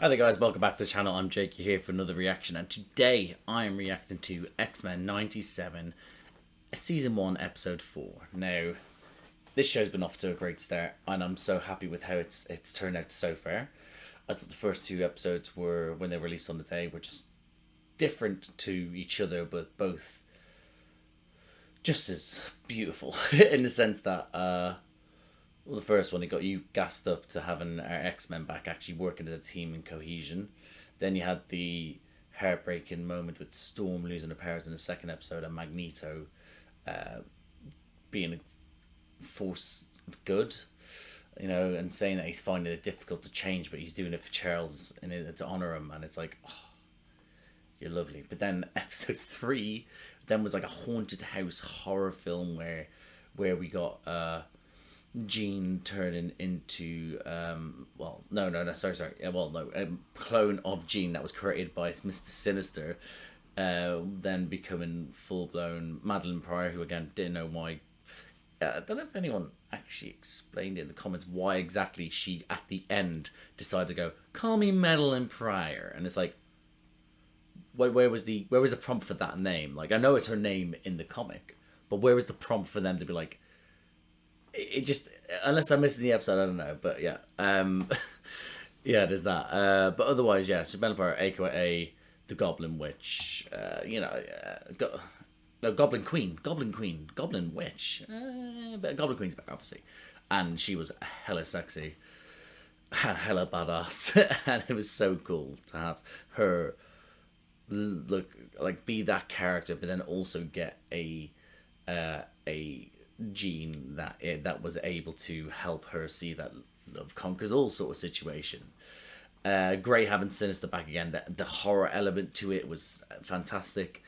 Hi there guys, welcome back to the channel. I'm Jake, you're here for another reaction, and today I am reacting to X-Men 97 Season 1 Episode 4. Now, this show's been off to a great start and I'm so happy with how it's turned out so far. I thought the first two episodes were, when they were released on the day, were just different to each other, but both just as beautiful in the sense that well, the first one, it got you gassed up to having our X-Men back actually working as a team in cohesion. Then you had the heartbreaking moment with Storm losing her powers in the second episode and Magneto being a force of good, you know, and saying that he's finding it difficult to change, but he's doing it for Charles and to honour him. And it's like, oh, you're lovely. But then episode 3 then was like a haunted house horror film where we got Jean turning into a clone of Jean that was created by Mr. Sinister, then becoming full-blown Madeline Pryor, who again didn't know why. I don't know if anyone actually explained it in the comments why exactly she at the end decided to go, call me Madeline Pryor, and it's like, where was the prompt for that name? Like, I know it's her name in the comic, but where was the prompt for them to be like, it just, unless I'm missing the episode, I don't know. But yeah, yeah, there's that. But otherwise, yeah, so Madeline Pryor, aka the Goblin Witch, no, Goblin Queen, Goblin Witch, but Goblin Queen's better, obviously, and she was hella sexy and hella badass, and it was so cool to have her look like be that character, but then also get a Jean that was able to help her see that love conquers all sort of situation. Great having Sinister back again. The horror element to it was fantastic,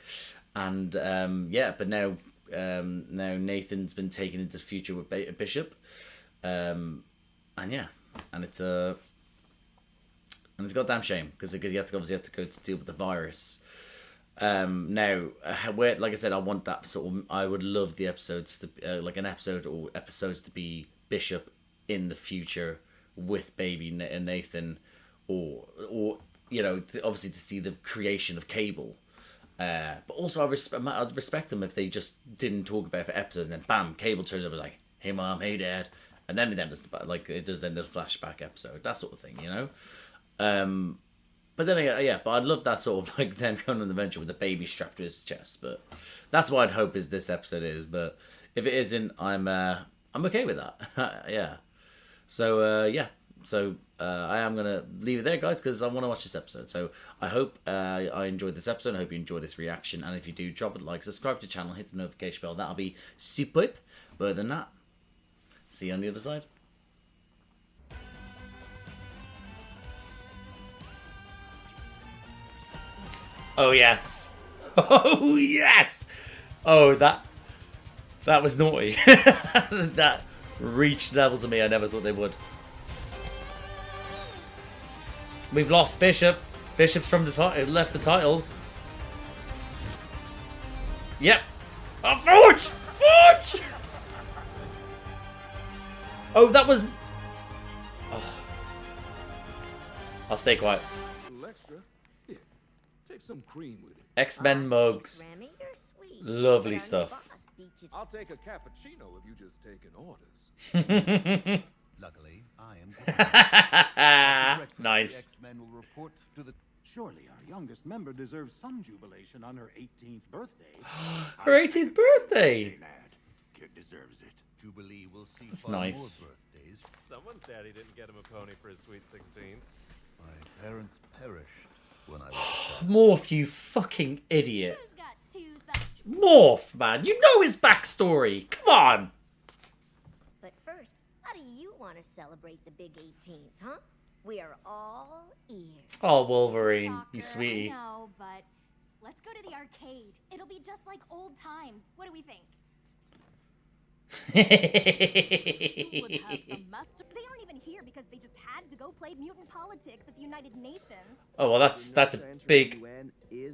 and yeah. But now Nathan's been taken into the future with Bishop, and yeah, and it's a goddamn shame because you have to obviously go to deal with the virus. Now, where, like I said, I want that sort of. I would love the episodes to like an episode or episodes to be Bishop in the future with baby Nathan, or you know, obviously to see the creation of Cable. But also I'd respect them if they just didn't talk about it for episodes and then bam, Cable turns up and is like, hey mom, hey dad, and then it does then the flashback episode, that sort of thing, you know. But then yeah, but I'd love that sort of like them going on an adventure with the baby strapped to his chest. But that's what I'd hope is this episode is. But if it isn't, I'm okay with that. Yeah. So yeah. So I am gonna leave it there, guys, because I want to watch this episode. So I hope I enjoyed this episode. I hope you enjoyed this reaction. And if you do, drop a like, subscribe to the channel, hit the notification bell. That'll be super. But other than that, see you on the other side. Oh yes. Oh yes. Oh, that was naughty. That reached levels of me I never thought they would. We've lost Bishop. Bishop's from the left the titles. Yep. Oh, Forge! Forge! Oh, that was. Oh. I'll stay quiet. Take some cream with it. X-Men mugs. Lovely stuff. I'll take a cappuccino if you just take an orders. Luckily, I am. Nice. X-Men will report to the. Surely our youngest member deserves some jubilation on her 18th birthday. Her 18th birthday. Lad, kid deserves it. Jubilee will see That's far nice. more birthdays. Someone's daddy didn't get him a pony for his sweet 16. My parents perished when I was. Morph, you fucking idiot. Morph, man. You know his backstory. Come on. But first, how do you want to celebrate the big 18th, huh? We are all ears. Oh, Wolverine, Shocker, you sweetie. I know, but let's go to the arcade. It'll be just like old times. What do we think? Who would have the must? They aren't even here because they just had to go play mutant politics at the United Nations. Oh well, that's a big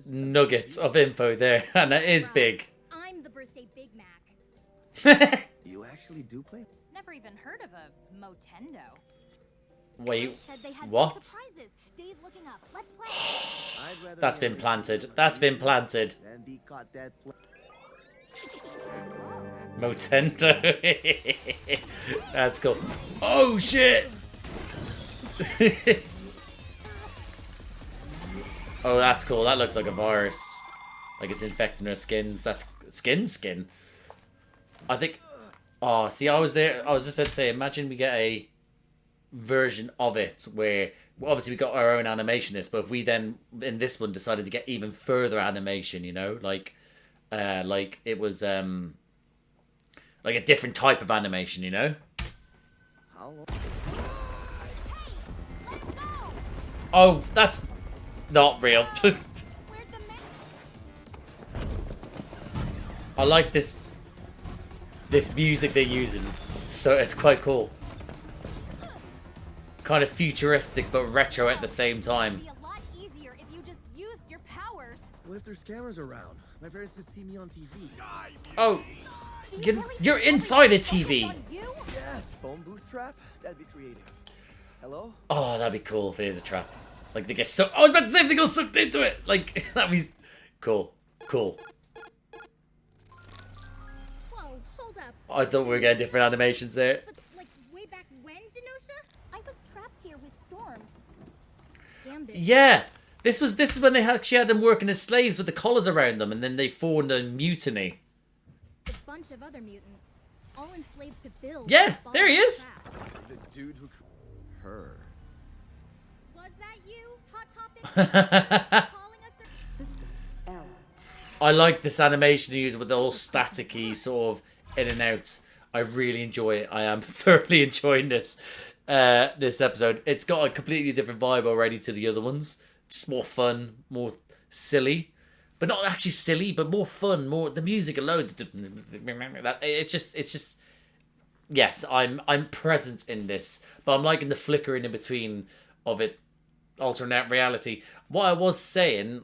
nugget of info there, and that is big. I'm the birthday Big Mac. You actually do play? Never even heard of a Motendo. Wait, Said they had what? surprises. Days looking up. Let's play. I'd rather That's been marry planted. someone That's like been you planted. than be caught dead. Motendo. That's cool. Oh shit! Oh, that's cool. That looks like a virus. Like it's infecting her skins. That's skin. I think. Oh, see, I was there. I was just about to say, imagine we get a version of it where, well, obviously we got our own animationist, but if we then in this one decided to get even further animation, you know, like it was like a different type of animation, you know. How long? Oh, that's not real. I like this music they're using. So it's quite cool. Kind of futuristic but retro at the same time. It'd be a lot easier if you just used your powers. What if there's cameras around? My parents could see me on TV. Oh, Do you really you're think inside a everybody's TV. focused on you? Yes, phone booth trap? That'd be creative. Hello? Oh, that'd be cool if it is a trap. Like they get sucked. I was about to say if they got sucked into it. Like that'd be cool. Cool. Whoa, hold up. I thought we were getting different animations there. But like way back when, Genosha? I was trapped here with Storm. Gambit. Yeah, this is when they actually had them working as slaves with the collars around them, and then they formed a mutiny. A bunch of other mutants, all enslaved to Bill. Yeah, who there he followed is. the path. The dude who... Her. Was that you, Hot Topic? Calling us I like this animation used with the whole staticky sort of in and out. I really enjoy it. I am thoroughly enjoying this episode. It's got a completely different vibe already to the other ones. Just more fun, more silly, but not actually silly, but more fun. More the music alone. It's just. Yes, I'm present in this, but I'm liking the flickering in between of it, alternate reality. What I was saying,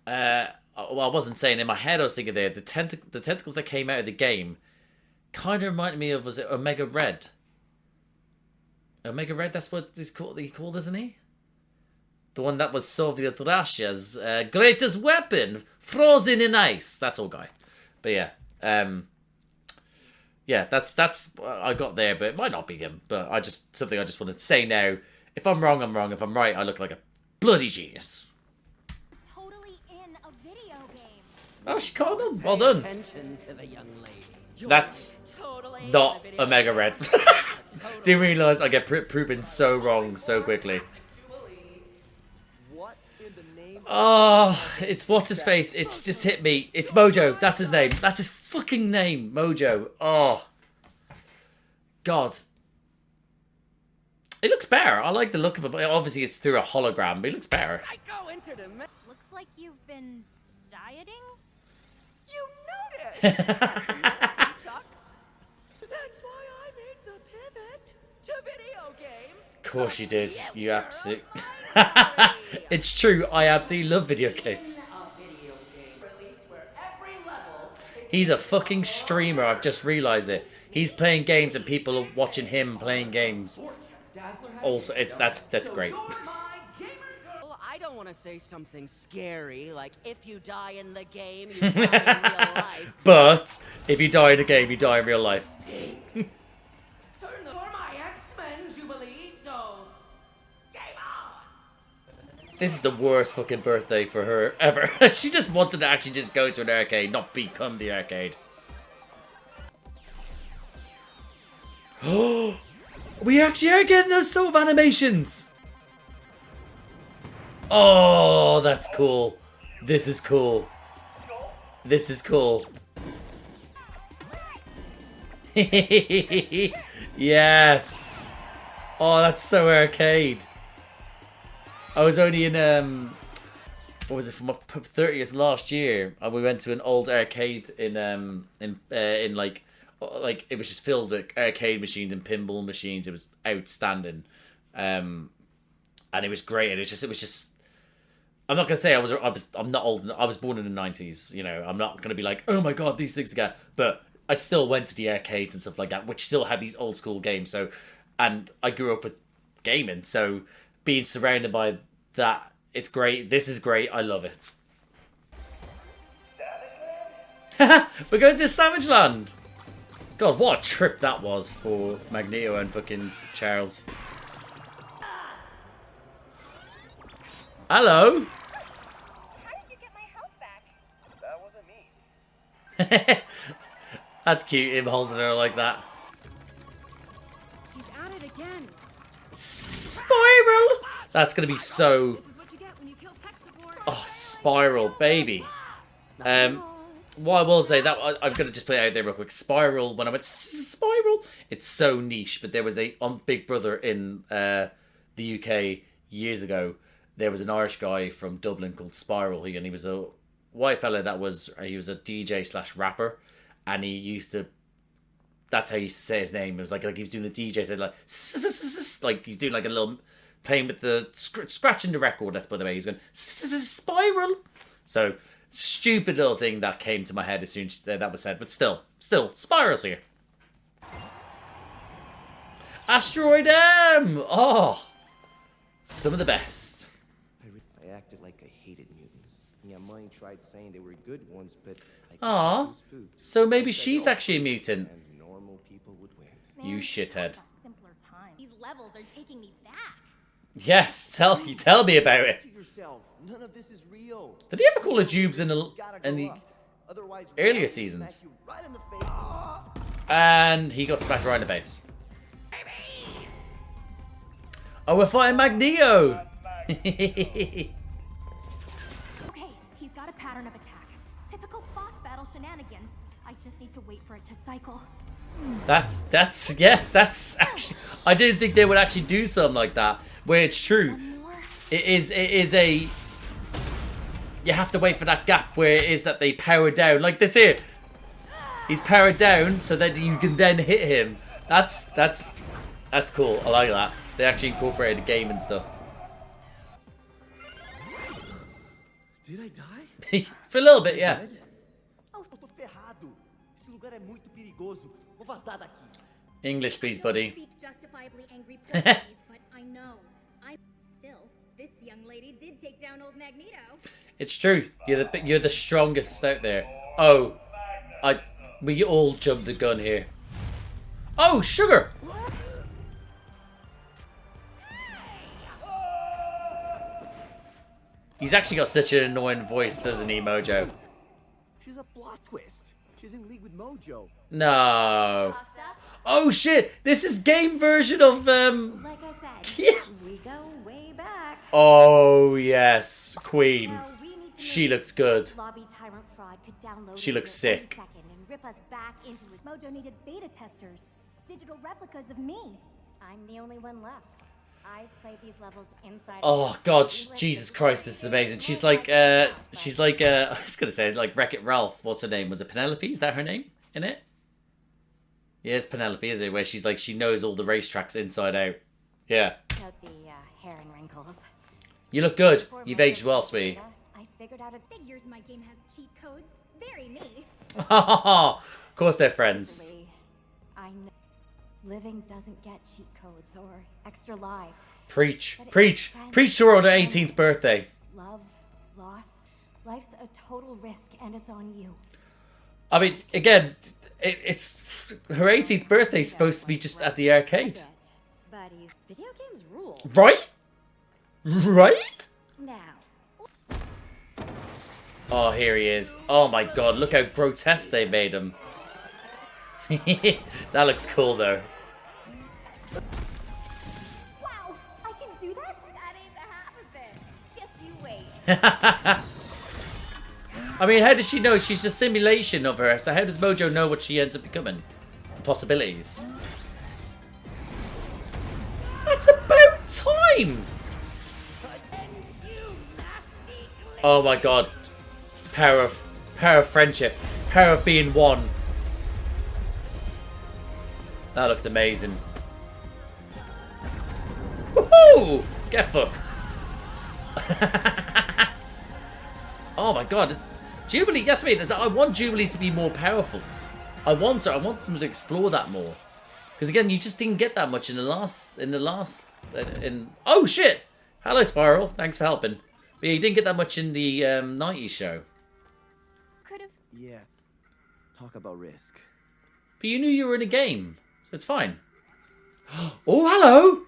well, I wasn't saying in my head. I was thinking there the tentacles that came out of the game kind of reminded me of, was it Omega Red? Omega Red, that's what he's called, isn't he? The one that was Soviet Russia's greatest weapon, frozen in ice. That's all guy. But yeah, that's what I got there, but it might not be him. But I just wanted to say now. If I'm wrong, I'm wrong. If I'm right, I look like a bloody genius. totally in a video game. Oh, she caught him. Well done. Attention to the young lady. That's Totally not Omega Red. Didn't realise I get proven so wrong so quickly. What in the name... Oh, it's what's his face. It's just hit me. It's Mojo. That's his name. That's his fucking name. Mojo. Oh. God. It looks better. I like the look of it, but obviously it's through a hologram, but it looks better. I go into the Looks like you've been dieting. You noticed. Chuck. That's why I made the pivot to video games. Of course you did. You Future absolutely... rivalry. It's true. I absolutely love video games. A video game release where every level is He's a fucking streamer. I've just realised it. He's playing games and people are watching him playing games. Dazzler has Also, that's great. You're my gamer girl. I don't want to say something scary like if you die in the game, you die in real life. But if you die in a game, you die in real life. Turn the for my X-Men Jubilee, so game on. This is the worst fucking birthday for her ever. She just wanted to actually just go to an arcade, not become the arcade. Oh, we actually are getting those sort of animations. Oh, that's cool. This is cool. This is cool. Yes. Oh, that's so arcade. I was only in what was it, for my 30th last year? We went to an old arcade in like it was just filled with arcade machines and pinball machines. It was outstanding, and it was great. And it was just. I'm not gonna say I'm not old. I was born in the 90s. You know, I'm not gonna be like, oh my god, these things together. But I still went to the arcades and stuff like that, which still had these old school games. So, and I grew up with gaming, so being surrounded by that. It's great. This is great. I love it. We're going to Savage Land. God, what a trip that was for Magneto and fucking Charles. Hello. How did you get my health back? That wasn't me. That's cute, him holding her like that. He's at it again. Spiral! That's gonna be so... This is what you get when you kill tech support. Oh, Spiral, baby. What I will say, that I'm gonna just put it out there real quick. Spiral, when I went Spiral, it's so niche, but there was on Big Brother in the UK years ago, there was an Irish guy from Dublin called Spiral, and he was a white fella he was a DJ / rapper, and he used to, that's how he used to say his name. It was like he was doing a DJ, said like he's doing like a little, playing with the, scratching the record, that's by the way, he's going, Spiral. So, stupid little thing that came to my head as soon as that was said, but still, Spiral's here. Asteroid M! Oh, some of the best. I acted like I hated mutants. Yeah, mine tried saying they were good ones, but Aw, so maybe she's actually a mutant. and normal people would win. You shithead. Simpler time. These levels are taking me back. Yes, tell me about it. To yourself, none of this is real. Did he ever call her Jubes in You gotta the grow up. Otherwise, earlier reality will seasons? smack you right in the face. And he got smacked right in the face. Oh, we're fighting Magneto! Okay, he's got a pattern of attack. Typical boss battle shenanigans. I just need to wait for it to cycle. That's actually, I didn't think they would actually do something like that, where it's true. It is a, you have to wait for that gap where it is that they power down, like this here. He's powered down so that you can then hit him. That's cool, I like that. They actually incorporated the game and stuff. Did I die? For a little bit, yeah. Eu tô ferrado. Esse lugar é muito perigoso. Vou vazar daqui. English, please, buddy. Speak justifiably angry Portuguese, but I know. This young lady did take down old Magneto. It's true. You're the strongest out there. Oh, we all jumped the gun here. Oh, sugar. He's actually got such an annoying voice, doesn't he, Mojo? She's a plot twist. She's in league with Mojo. No. Oh shit! This is game version of Like I said, Yeah. we go way back. Oh yes, Queen. Now we need to She know looks good. Lobby Tyrant Fraud could download She it looks in a sick. second and rip us back into his. Mojo needed beta testers. Digital replicas of me. I'm the only one left. I've played these levels inside. Oh God, Jesus Christ, this is amazing. She's like I was gonna say like Wreck-It Ralph. What's her name? Was it Penelope? Is that her name in it? Yeah, it's Penelope, is it? Where she's like she knows all the racetracks inside out. Yeah. Out the hair and wrinkles. You look good. Before You've my aged well, sweetie. data, I figured out a Figures my game has cheat codes. Very me. Of course they're friends. Actually, I know living doesn't get cheat codes or extra lives. Preach to her on her 18th birthday. Love, loss, life's a total risk, and it's on you. I mean, again, it's her 18th birthday is supposed to be just at the arcade, Buddies, video games rule. right? Right? Now, Oh, here he is. Oh my God, look how grotesque they made him. That looks cool though. wow, I can do that? That ain't the half of it. Just you wait. I mean, how does she know? She's a simulation of her, so how does Mojo know what she ends up becoming? The possibilities. That's about time! Oh my God. Power of friendship. Power of being one. That looked amazing. Woohoo! Get fucked. Oh my God. Jubilee, that's me. I want Jubilee to be more powerful. I want them to explore that more. Because again, you just didn't get that much in the last. Oh shit! Hello, Spiral. Thanks for helping. But yeah, you didn't get that much in the 90s show. Could have. Yeah. Talk about risk. But you knew you were in a game, so it's fine. Oh, hello!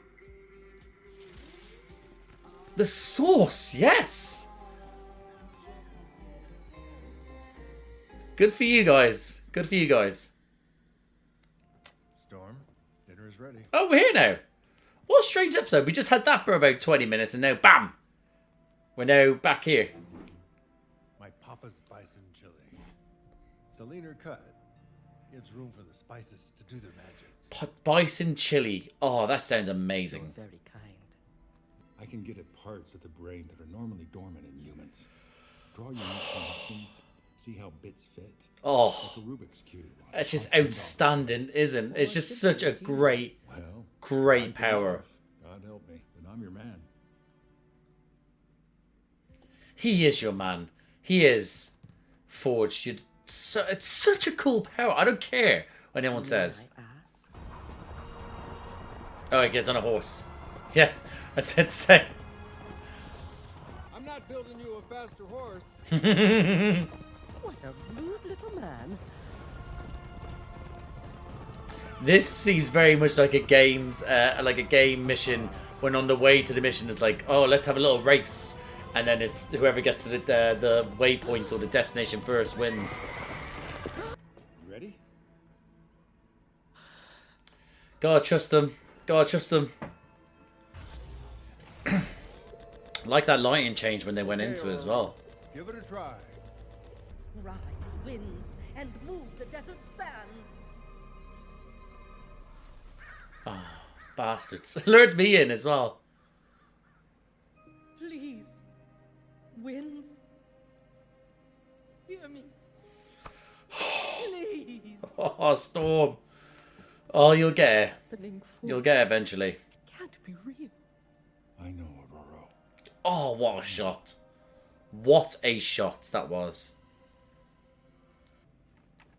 The source, yes! Good for you guys. Good for you guys. Storm, dinner is ready. Oh, we're here now. What a strange episode. We just had that for about 20 minutes and now, bam! We're now back here. My papa's bison chili. It's a leaner cut. Gives room for the spices to do their magic. Bison chili. Oh, that sounds amazing. Very kind. I can get at parts of the brain that are normally dormant in humans. Draw your connections, see how bits fit. Oh, like a Rubik's Cube. it's just outstanding, isn't it? It's just such a great power. God help me, then I'm your man. He is your man. He is. Forged. It's such a cool power. I don't care what anyone says. Oh, he gets on a horse. Yeah, that's what I'd say. I'm not building you a faster horse. What a rude little man. This seems very much like a game mission. When on the way to the mission, it's like, oh, let's have a little race, and then it's whoever gets to the waypoint or the destination first wins. You ready? Gotta trust him. Gotta trust him. Like that lighting change when they went into it as well. Give it a try. Rise, winds, and move the desert sands. Oh, bastards. Lured me in as well. Please, winds, hear me. Please. Oh, Storm. Oh, you'll get it. You'll get it eventually. Can't be real. I know, Aurora. Oh, what a shot. What a shot that was.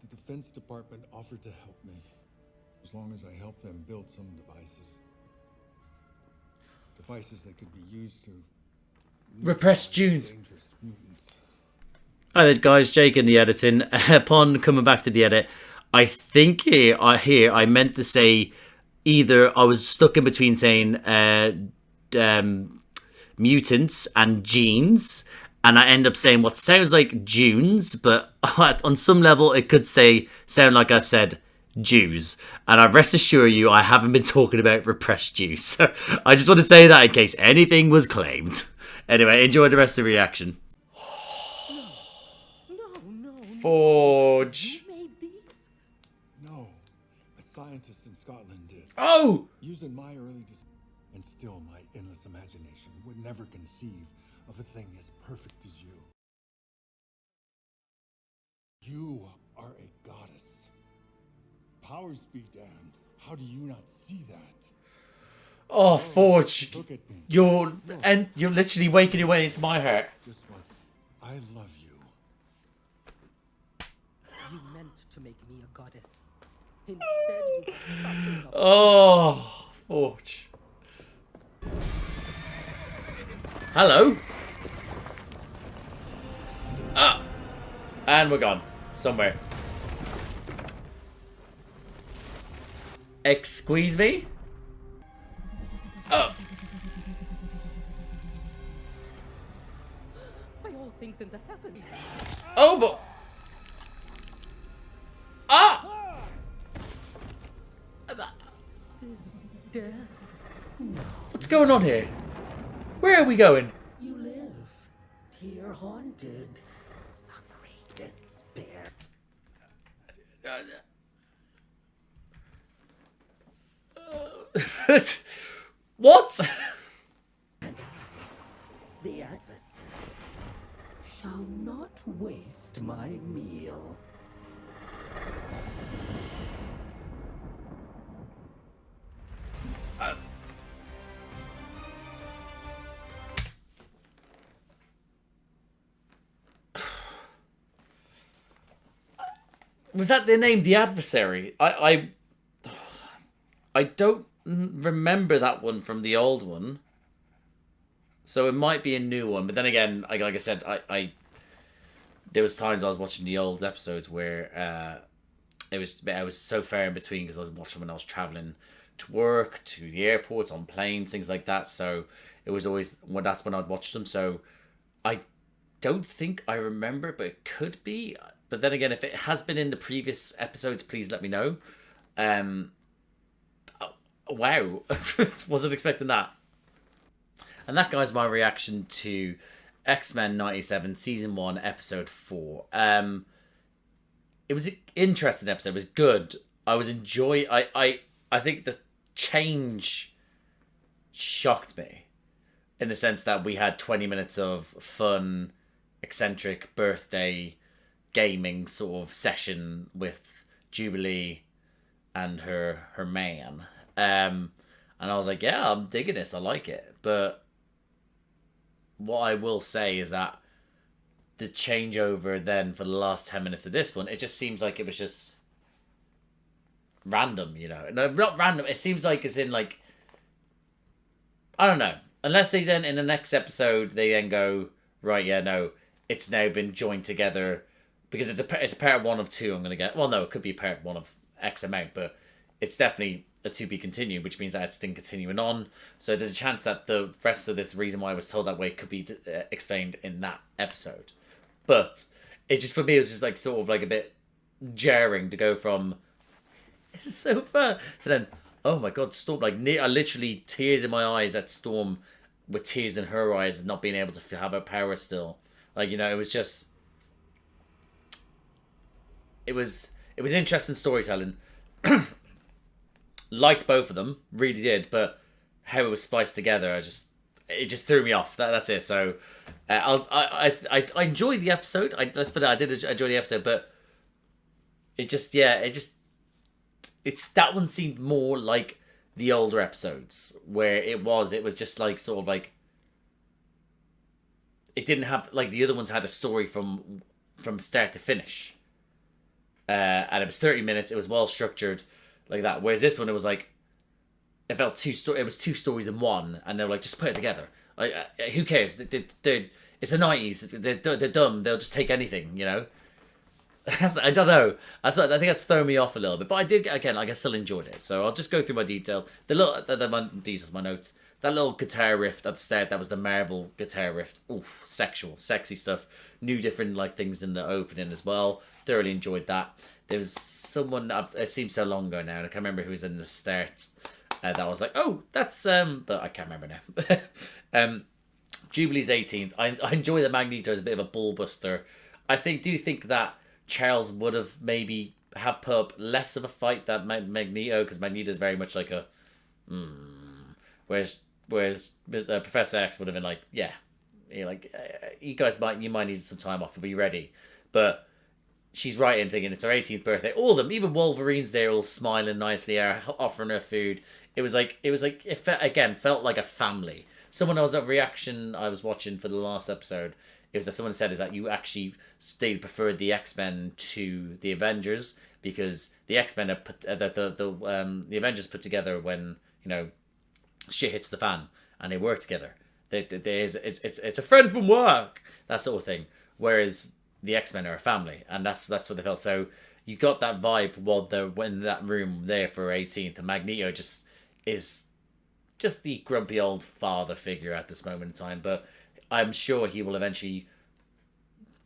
The Defense Department offered to help me, as long as I helped them build some devices. Devices that could be used to repress Junes. dangerous mutants. Hi there, guys. Jake in the editing. Upon coming back to the edit, I think here I meant to say either I was stuck in between saying mutants and genes, and I end up saying what sounds like Junes, but on some level it could sound like I've said Jews. And I rest assure you, I haven't been talking about repressed Jews. So I just want to say that in case anything was claimed. Anyway, enjoy the rest of the reaction. Forge. You made these? No, a scientist in Scotland did. Oh! Using my early and still my endless imagination would never conceive of a thing as perfect as you. You are a goddess. Powers be damned. How do you not see that? Oh, Forge. Look at me. You're literally waking your way into my heart. Just once. I love you. You meant to make me a goddess. Instead, you fucking up. Oh, Forge. Hello. And we're gone. Somewhere. Excuse me? Oh. By all things in the heavens. Oh, but... Ah! This death. What's going on here? Where are we going? You live. Tear haunted. Suffering. Despair. What? And I, the adversary, shall not waste my meal. Was that their name, the adversary? I don't remember that one from the old one. So it might be a new one, but then again, like I said, I there was times I was watching the old episodes where I was so far in between because I was watching when I was traveling to work, to the airports, on planes, things like that. So it was always that's when I'd watch them. So I don't think I remember, but it could be. But then again, if it has been in the previous episodes, please let me know. Wow, wasn't expecting that. And that, guys, my reaction to X-Men 97 Season 1 Episode 4. It was an interesting episode. It was good. I was enjoying... I think the change shocked me. In the sense that we had 20 minutes of fun, eccentric, birthday, gaming sort of session with Jubilee and her man. And I was like, yeah, I'm digging this. I like it. But what I will say is that the changeover then for the last 10 minutes of this one, it just seems like it was just random, you know. No, not random. It seems like it's in like, I don't know. Unless they then, in the next episode, they then go, right, yeah, no, it's now been joined together because it's a part one of two. I'm going to get, well, no, it could be part one of X amount, but it's definitely a to be continued, which means that it's still continuing on. So there's a chance that the rest of this reason why I was told that way could be explained in that episode. But it just, for me, it was just like sort of like a bit jarring to go from, this is so fun, to then, oh my god, Storm, like I literally tears in my eyes at Storm with tears in her eyes and not being able to have her power still. Like, you know, it was just, it was interesting storytelling. Liked both of them, really did, but how it was spliced together, it just threw me off. That's it. So I enjoyed the episode. Let's put it, I did enjoy the episode, but it's that one seemed more like the older episodes where it was just like sort of like, it didn't have, like the other ones had a story from start to finish, and it was 30 minutes. It was well structured like that. Whereas this one, it was like, it felt it was two stories in one, and they were like, just put it together. Like, who cares? It's the 90s. They're dumb. They'll just take anything, you know. I don't know. I think that's thrown me off a little bit, but I did, again, like I still enjoyed it. So I'll just go through my details. My notes. That little guitar riff at the start, that was the Marvel guitar riff. Oof, sexual, sexy stuff. New different like things in the opening as well. Thoroughly enjoyed that. There was someone, it seems so long ago now, and I can't remember who was in the start. That I was like, oh, that's but I can't remember now. Jubilee's 18th. I enjoy that Magneto is a bit of a ball buster. I do think that Charles would have maybe have put up less of a fight than Magneto, because Magneto is very much like a whereas Professor X would have been like, yeah, you're like, you might need some time off to be ready. But she's right in thinking it's her 18th birthday. All of them, even Wolverine's there, all smiling nicely, offering her food. It felt like a family. Someone else, a reaction I was watching for the last episode, it was that someone said is that they preferred the X-Men to the Avengers, because the X-Men are the Avengers put together when, you know, shit hits the fan and they work together. It's a friend from work, that sort of thing. Whereas the X-Men are a family, and that's what they felt. So you got that vibe while they're in that room there for 18th, and Magneto is just the grumpy old father figure at this moment in time. But I'm sure he will eventually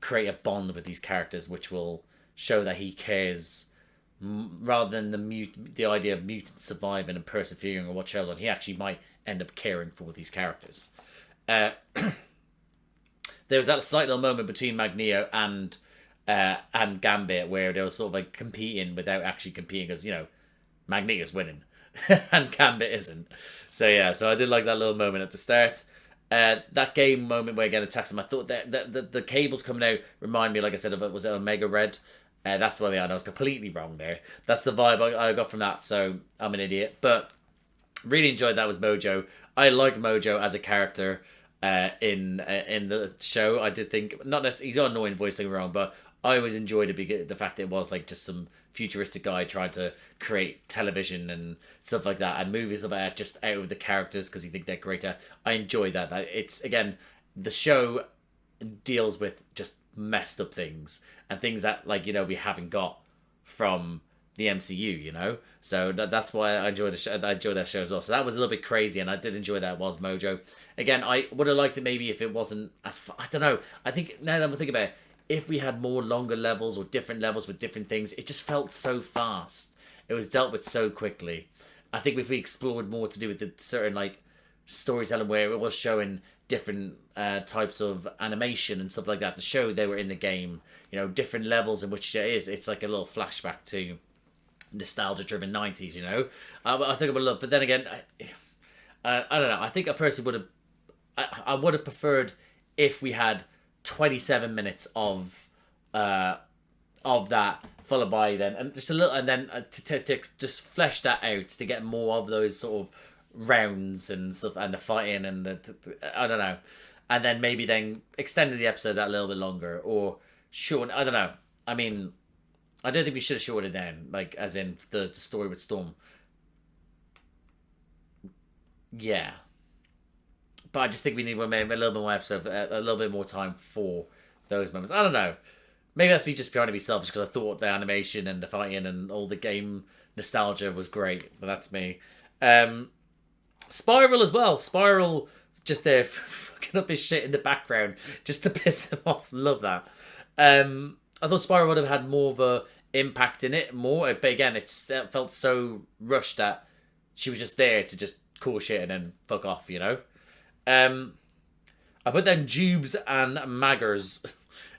create a bond with these characters, which will show that he cares, rather than the idea of mutants surviving and persevering or what shows on. He actually might end up caring for these characters. There was that slight little moment between Magneto and Gambit where they were sort of like competing without actually competing, because, you know, Magneto's winning and Gambit isn't. So yeah, so I did like that little moment at the start. That game moment where again attacks him, I thought that the cables coming out remind me, like I said, of it was Omega Red. That's why I was completely wrong there. That's the vibe I got from that, so I'm an idiot. But really enjoyed that was Mojo. I liked Mojo as a character in the show. I did think, not necessarily, he's got an annoying voice, don't get me wrong, but I always enjoyed the fact that it was like just some futuristic guy trying to create television and stuff like that, and movies about just out of the characters because you think they're greater. I enjoy that. It's, again, the show deals with just messed up things and things that, like, we haven't got from the MCU, so that's why I enjoyed the show. I enjoyed that show as well. So that was a little bit crazy, and I did enjoy that. It was Mojo. Again, I would have liked it maybe if it wasn't as I don't know. I think now that I'm thinking about it, if we had more longer levels or different levels with different things, it just felt so fast. It was dealt with so quickly. I think if we explored more to do with the certain like storytelling where it was showing different types of animation and stuff like that, the show they were in the game, different levels in which it is. It's like a little flashback to nostalgia-driven 90s, I think I would love. But then again, I don't know. I think I personally would have. I would have preferred if we had 27 minutes of that, followed by then and just a little, and then to just flesh that out to get more of those sort of rounds and stuff and the fighting and I don't know, and then maybe then extended the episode that a little bit longer or short. I don't know. I mean, I don't think we should have shortened it down, like as in the story with Storm. Yeah. But I just think we need maybe a little bit more episode, a little bit more time for those moments. I don't know. Maybe that's me just trying to be selfish because I thought the animation and the fighting and all the game nostalgia was great. But that's me. Spiral as well. Spiral just there fucking up his shit in the background just to piss him off. Love that. I thought Spiral would have had more of a impact in it, but again, it felt so rushed that she was just there to just call shit and then fuck off, I put down Jubes and Maggers.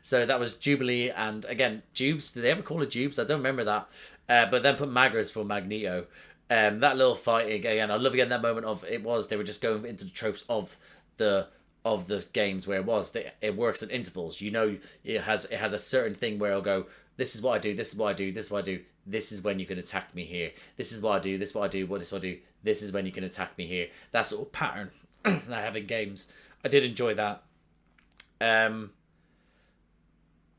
So that was Jubilee and, again, Jubes. Did they ever call it Jubes? I don't remember that. But then put Maggers for Magneto. That little fight, again, I love again that moment of they were just going into the tropes of the games where it works at intervals. It has a certain thing where it'll go, this is what I do, this is what I do, this is what I do, this is when you can attack me here. This is what I do, this is what I do, this is what I do, this is when you can attack me here. That sort of pattern that I have in games. I did enjoy that.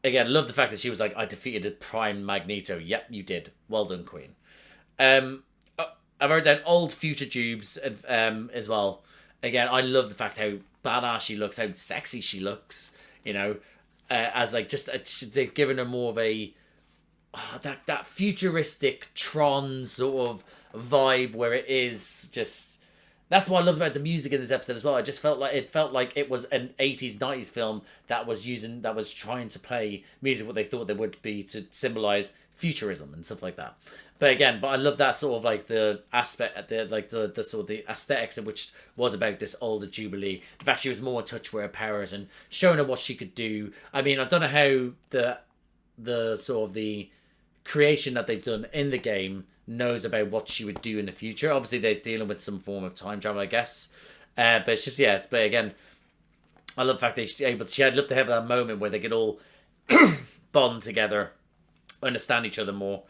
Again, love the fact that she was like, I defeated a prime Magneto. Yep, you did. Well done, Queen. I wrote down old future Jubes as well. Again, I love the fact how badass she looks, how sexy she looks. As like they've given her more of a that futuristic Tron sort of vibe where it is just. That's what I loved about the music in this episode as well. It felt like it was an 80s, 90s film that was trying to play music what they thought they would be to symbolize futurism and stuff like that. But I love that sort of like the aspect, the sort of the aesthetics of which was about this older Jubilee. The fact she was more in touch with her powers and showing her what she could do. I mean, I don't know how the sort of the creation that they've done in the game knows about what she would do in the future. Obviously, they're dealing with some form of time travel, I guess. But it's just, yeah. But again, I love the fact that I'd love to have that moment where they could all bond together, understand each other more.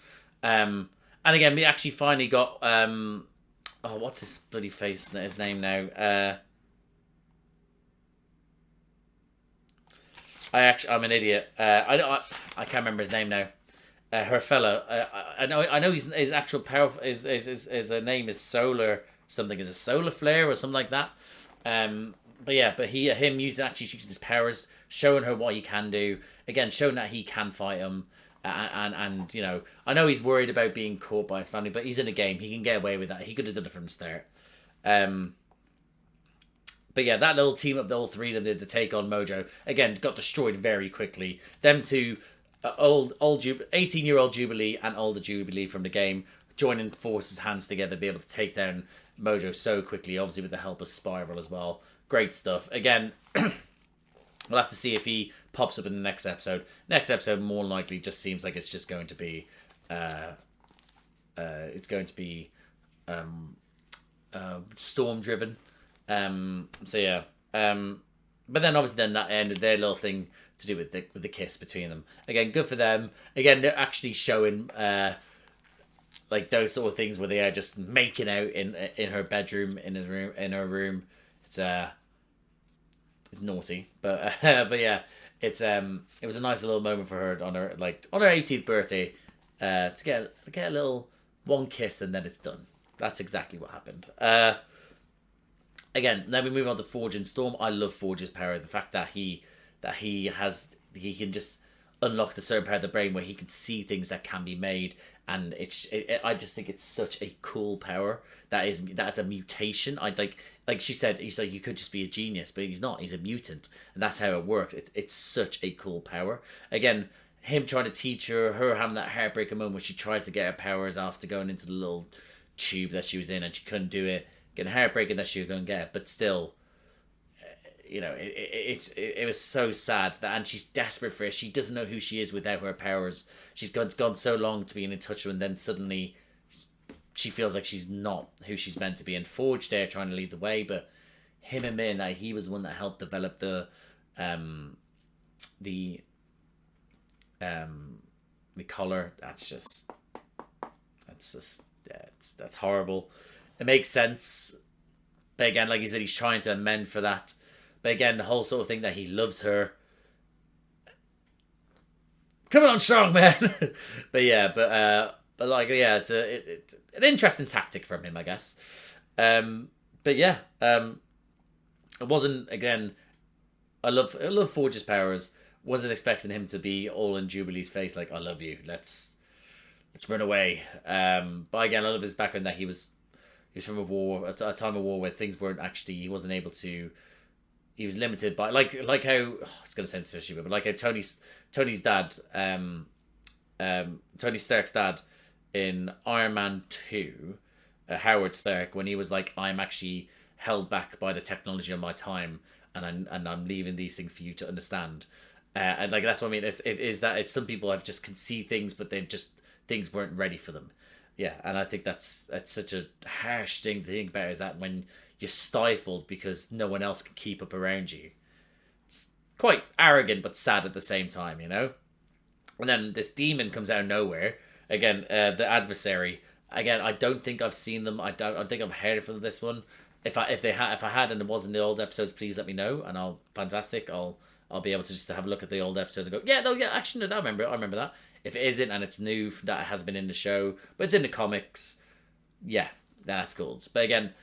And again, we actually finally got what's his bloody his name now? I'm an idiot. I can't remember his name now. Her fellow, I know his actual power his name is Solar something. Is it Solar Flare or something like that? But him using his powers, showing her what he can do. Again, showing that he can fight him, and I know he's worried about being caught by his family, but he's in a game. He can get away with that. He could have done it from the start. But yeah, that little team up, the all three of them did to take on Mojo. Again, got destroyed very quickly. Them two. 18-year-old Jubilee and older Jubilee from the game joining forces, hands together, be able to take down Mojo so quickly, obviously with the help of Spiral as well. Great stuff. Again, we'll have to see if he pops up in the next episode. Next episode more likely just seems like it's just going to be storm driven. But then obviously that ended their little thing to do with the kiss between them. Again, good for them. Again, they're actually showing like those sort of things where they are just making out in her bedroom, in her room. It's is naughty, but but yeah, it was a nice little moment for her on her 18th birthday, to get a little one kiss and then it's done. That's exactly what happened. Again, then we move on to Forge and Storm. I love Forge's power. The fact that he can just unlock the certain part of the brain where he can see things that can be made, and I just think it's such a cool power. That's a mutation. Like she said, he's like, you could just be a genius, but he's not. He's a mutant, and that's how it works. It's such a cool power. Again, him trying to teach her having that heartbreaking moment where she tries to get her powers after going into the little tube that she was in and she couldn't do it. Getting heartbreaking that she was going to get, but still, it was so sad and she's desperate for it. She doesn't know who she is without her powers. She's gone so long to being in touch with, and then suddenly she feels like she's not who she's meant to be. And Forge there trying to lead the way, but him admitting that he was the one that helped develop the collar. That's horrible. It makes sense, but again, like you said, he's trying to amend for that. But again, the whole sort of thing that he loves her. Coming on strong, man. But like, yeah, it's an interesting tactic from him, I guess. But yeah, it wasn't, again, I love Forge's powers. Wasn't expecting him to be all in Jubilee's face, like, I love you, let's run away. But again, I love his background that he was from a time of war where things weren't actually, he wasn't able to, he was limited by, like how, it's going to sound so stupid, but like how Tony's dad, Tony Stark's dad in Iron Man 2, Howard Stark, when he was like, I'm actually held back by the technology of my time, and I'm leaving these things for you to understand. And like, that's what I mean. It's some people have just can see things, but things weren't ready for them. Yeah, and I think that's such a harsh thing to think about, is that when you're stifled because no one else can keep up around you. It's quite arrogant but sad at the same time, And then this demon comes out of nowhere. Again, the adversary. Again, I don't think I've seen them. I think I've heard from this one. If I had and it was in the old episodes, please let me know, and I'll be able to just have a look at the old episodes and go, actually, no, I remember that. If it isn't and it's new, that has been in the show, but it's in the comics, yeah, that's cool. But again,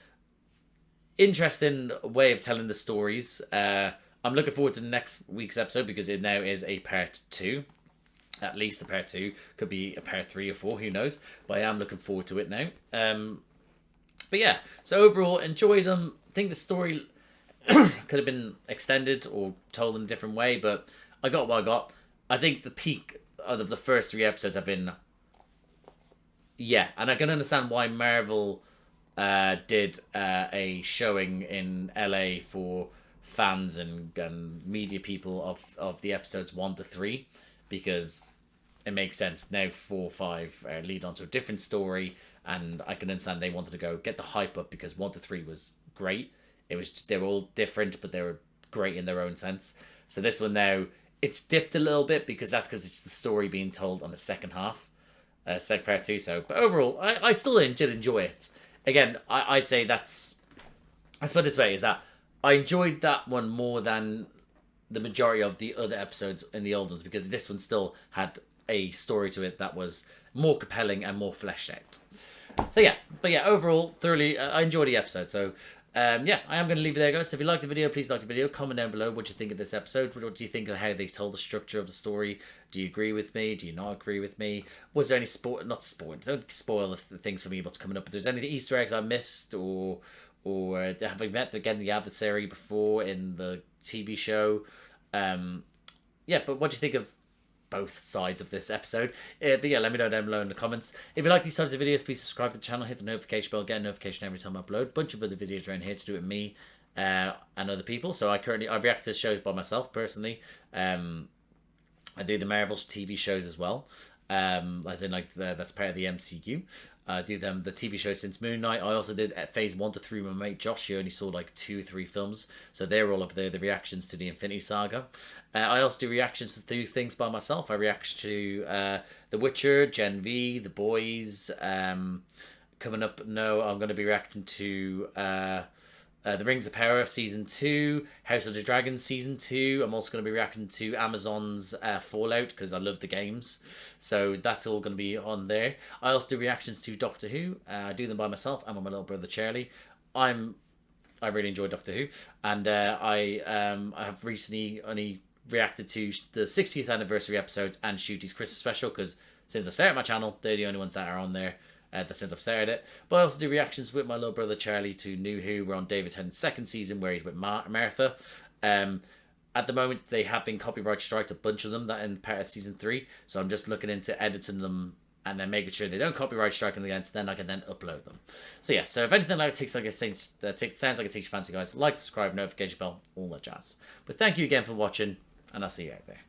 interesting way of telling the stories. I'm looking forward to the next week's episode because it now is a part 2. At least a part 2. Could be a part 3 or 4, who knows. But I am looking forward to it now. But yeah, so overall, enjoyed them. I think the story could have been extended or told in a different way, but I got what I got. I think the peak of the first 3 episodes have been... Yeah, and I can understand why Marvel did a showing in LA for fans and media people of the episodes 1 to 3, because it makes sense. Now 4, 5 lead on to a different story, and I can understand they wanted to get the hype up, because 1 to 3 was great. They were all different, but they were great in their own sense. So this one now, it's dipped a little bit because it's the story being told on the second half, second part 2. So, but overall, I still did enjoy it. Again, I'd say let's put it this way, is that I enjoyed that one more than the majority of the other episodes in the old ones, because this one still had a story to it that was more compelling and more fleshed out. So yeah, but yeah, overall, thoroughly, I enjoyed the episode. So yeah, I am going to leave it there, guys. So if you like the video, please like the video. Comment down below what you think of this episode. What do you think of how they told the structure of the story? Do you agree with me? Do you not agree with me? Was there any don't spoil the things for me what's coming up. If there's any Easter eggs I missed, or have I met again the adversary before in the TV show? Yeah, but what do you think of both sides of this episode? But yeah, let me know down below in the comments. If you like these types of videos, please subscribe to the channel, hit the notification bell, get a notification every time I upload. Bunch of other videos around here to do with me and other people. So I react to shows by myself personally. I do the Marvel TV shows as well, as in that's part of the MCU. I do the TV show since Moon Knight. I also did phase 1 to 3 with my mate Josh. He only saw 2 or 3 films, so they're all up there. The reactions to the Infinity Saga. I also do reactions to things by myself. I react to The Witcher, Gen V, The Boys. Coming up, I'm going to be reacting to The Rings of Power Season 2, House of the Dragon Season 2. I'm also going to be reacting to Amazon's Fallout, because I love the games. So that's all going to be on there. I also do reactions to Doctor Who. I do them by myself and with my little brother Charlie. I really enjoy Doctor Who. And I have recently only reacted to the 60th anniversary episodes and Shooty's Christmas special, because since I started my channel, they're the only ones that are on there. Since I've started it. But I also do reactions with my little brother Charlie to New Who. We're on David Tennant's second season where he's with Martha. At the moment, they have been copyright striked, a bunch of them, that in part of season 3. So I'm just looking into editing them and then making sure they don't copyright strike them again, so then I can then upload them. So yeah, so if anything like it sounds like it takes your fancy, guys, like, subscribe, notification bell, all that jazz. But thank you again for watching, and I'll see you out there.